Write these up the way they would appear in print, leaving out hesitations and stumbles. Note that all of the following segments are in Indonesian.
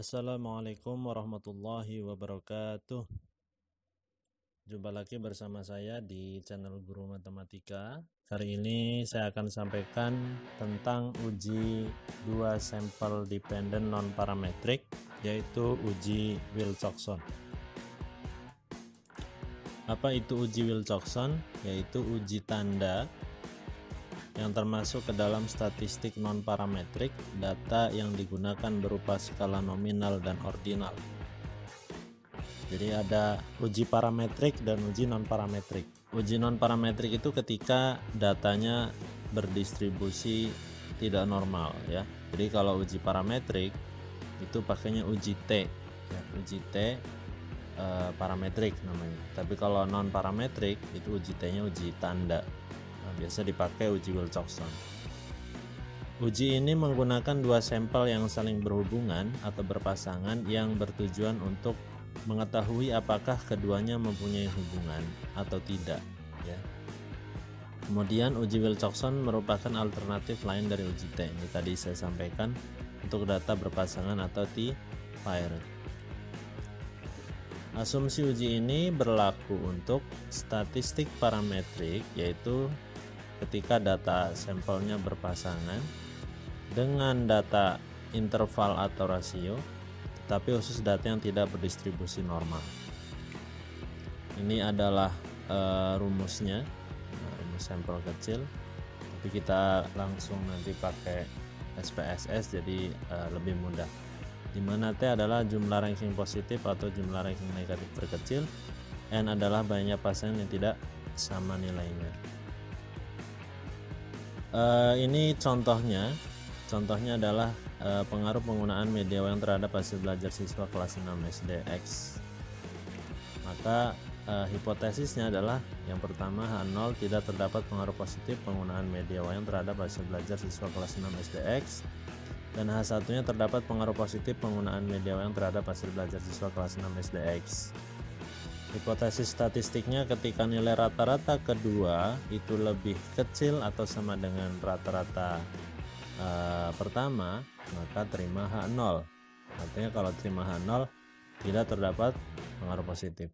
Assalamualaikum warahmatullahi wabarakatuh. Jumpa lagi bersama saya di channel Guru Matematika. Hari ini saya akan sampaikan tentang uji dua sampel dependent non-parametric, yaitu uji Wilcoxon. Apa itu uji Wilcoxon? Yaitu uji tanda yang termasuk ke dalam statistik non-parametrik, data yang digunakan berupa skala nominal dan ordinal. Jadi ada uji parametrik dan uji non-parametrik. Uji non-parametrik itu ketika datanya berdistribusi tidak normal ya. Jadi kalau uji parametrik itu pakainya uji T ya, uji T parametrik namanya. Tapi kalau non-parametrik itu uji T-nya uji tanda. Biasa dipakai uji Wilcoxon. Uji ini menggunakan dua sampel yang saling berhubungan atau berpasangan yang bertujuan untuk mengetahui apakah keduanya mempunyai hubungan atau tidak ya. Kemudian uji Wilcoxon merupakan alternatif lain dari uji T. Ini tadi saya sampaikan untuk data berpasangan atau T-paired. Asumsi uji ini berlaku untuk statistik parametrik, yaitu ketika data sampelnya berpasangan dengan data interval atau rasio, tetapi khusus data yang tidak berdistribusi normal. Ini adalah rumusnya, rumus sampel kecil, tapi kita langsung nanti pakai SPSS jadi lebih mudah. Di mana T adalah jumlah ranking positif atau jumlah ranking negatif terkecil, N adalah banyak pasangan yang tidak sama nilainya. Ini contohnya adalah pengaruh penggunaan media wayang terhadap hasil belajar siswa kelas 6 SD X. Maka hipotesisnya adalah yang pertama, H0 tidak terdapat pengaruh positif penggunaan media wayang terhadap hasil belajar siswa kelas 6 SD X, dan H1 nya terdapat pengaruh positif penggunaan media wayang terhadap hasil belajar siswa kelas 6 SD X. Hipotesis statistiknya ketika nilai rata-rata kedua itu lebih kecil atau sama dengan rata-rata pertama, maka terima H0. Artinya kalau terima H0 tidak terdapat pengaruh positif.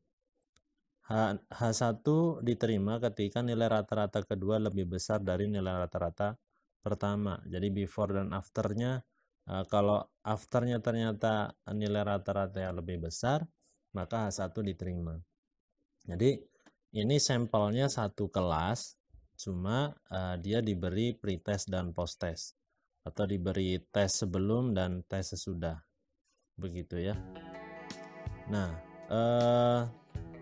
H1 diterima ketika nilai rata-rata kedua lebih besar dari nilai rata-rata pertama. Jadi before dan afternya, kalau afternya ternyata nilai rata-rata yang lebih besar, maka H1 diterima. Jadi ini sampelnya satu kelas, cuma dia diberi pretest dan posttest, atau diberi tes sebelum dan tes sesudah, begitu ya. Nah,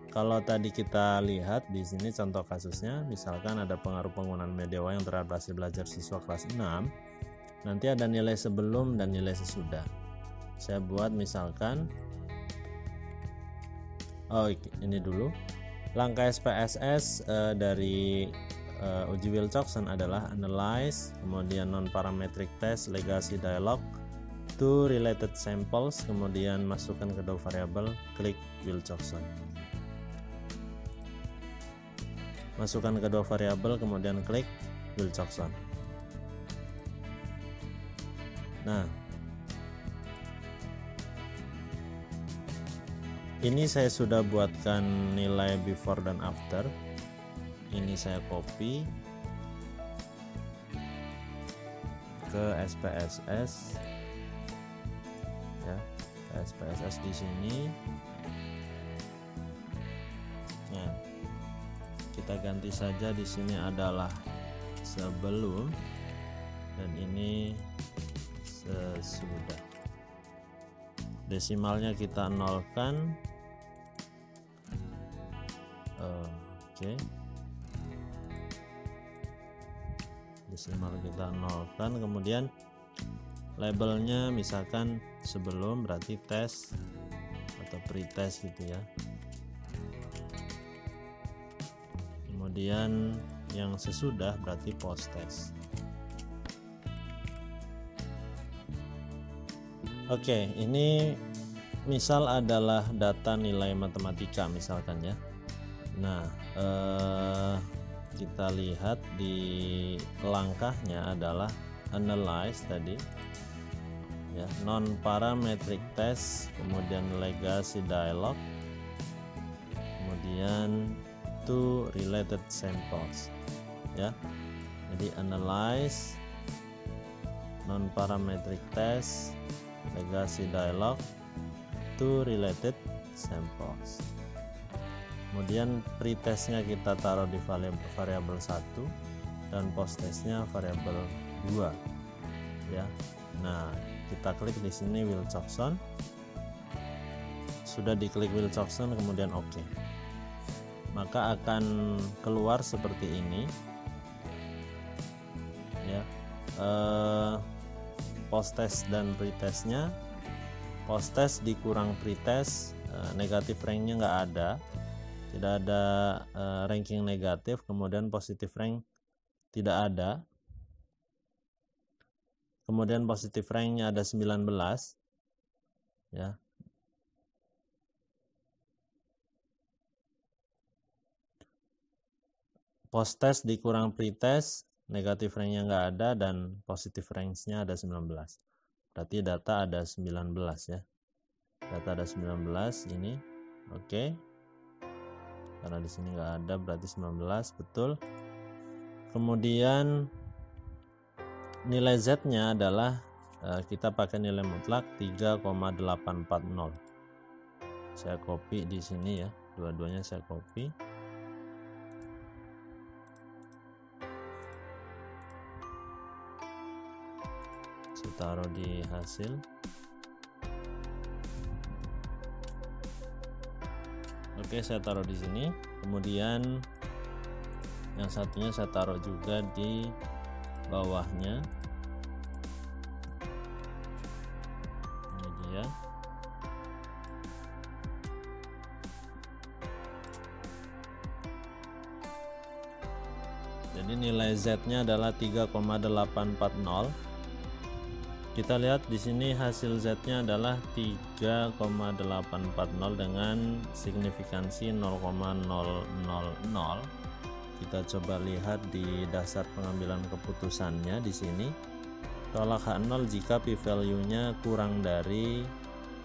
kalau tadi kita lihat di sini contoh kasusnya, misalkan ada pengaruh penggunaan media wayang terhadap hasil belajar siswa kelas 6, nanti ada nilai sebelum dan nilai sesudah. Saya buat misalkan, ini dulu. Langkah SPSS dari uji Wilcoxon adalah analyze, kemudian non-parametric test, legacy dialog, to related samples, kemudian masukkan kedua variabel, klik Wilcoxon. Masukkan kedua variabel, kemudian klik Wilcoxon. Nah, ini saya sudah buatkan nilai before dan after. Ini saya copy ke SPSS ya, SPSS di sini. Nah, kita ganti saja, di sini adalah sebelum dan ini sesudah. Desimalnya kita nolkan. Oke. Desimal kita nolkan, kemudian labelnya misalkan sebelum berarti tes atau pretest gitu ya. Kemudian yang sesudah berarti posttest. Oke, ini misal adalah data nilai matematika misalkan ya. Nah, kita lihat di langkahnya adalah analyze tadi ya, non parametric test, kemudian legacy dialog, kemudian two related samples ya. Jadi analyze, non parametric test, legacy dialog, two related samples. Kemudian pretestnya kita taruh di variabel 1 dan posttestnya variabel 2 ya. Nah, kita klik di sini Wilcoxon. Sudah diklik Wilcoxon kemudian oke. Maka akan keluar seperti ini ya. Posttest dan pretestnya. Posttest dikurang pretest, negatif ranknya nggak ada, tidak ada ranking negatif, kemudian positif rank tidak ada, kemudian positif ranknya ada 19 ya. Posttest dikurang pretest, negatif ranknya nggak ada, dan positif ranksnya ada 19. Berarti data ada 19 ya. Data ada 19 ini. Oke. Karena di sini nggak ada berarti 19 betul. Kemudian nilai Z-nya adalah kita pakai nilai mutlak 3,840. Saya copy di sini ya. Dua-duanya saya copy. Saya taruh di hasil. Oke, saya taruh di sini. Kemudian yang satunya saya taruh juga di bawahnya. Ini dia. Jadi nilai Z-nya adalah 3,840. Kita lihat di sini hasil Z-nya adalah 3,840 dengan signifikansi 0,000. Kita coba lihat di dasar pengambilan keputusannya di sini. Tolak H0 jika p-value-nya kurang dari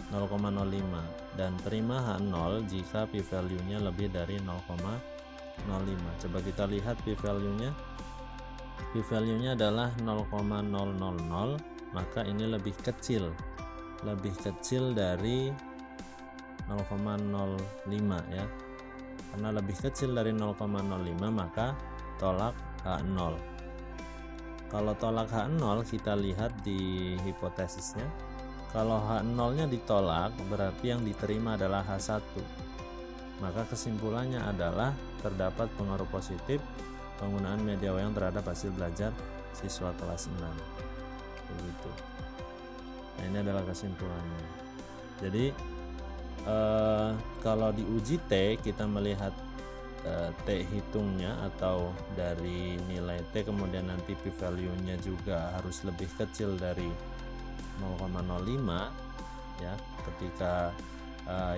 0,05 dan terima H0 jika p-value-nya lebih dari 0,05. Coba kita lihat p-value-nya. P-value-nya adalah 0,000. Maka ini lebih kecil dari 0,05 ya. Karena lebih kecil dari 0,05 maka tolak H0. Kalau tolak H0 kita lihat di hipotesisnya. Kalau H0 nya ditolak berarti yang diterima adalah H1. Maka kesimpulannya adalah terdapat pengaruh positif penggunaan media wayang terhadap hasil belajar siswa kelas 6. Begitu. Nah, ini adalah kesimpulannya. Jadi kalau di uji T kita melihat T hitungnya atau dari nilai T, kemudian nanti p-value-nya juga harus lebih kecil dari 0,05 ya. Ketika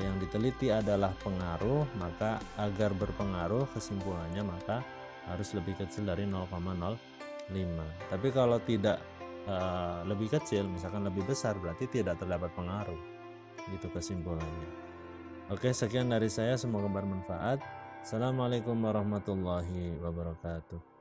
yang diteliti adalah pengaruh, maka agar berpengaruh kesimpulannya maka harus lebih kecil dari 0,05. Tapi kalau tidak lebih kecil, misalkan lebih besar, berarti tidak terdapat pengaruh. Gitu kesimpulannya. Oke, sekian dari saya, semoga bermanfaat. Assalamualaikum warahmatullahi wabarakatuh.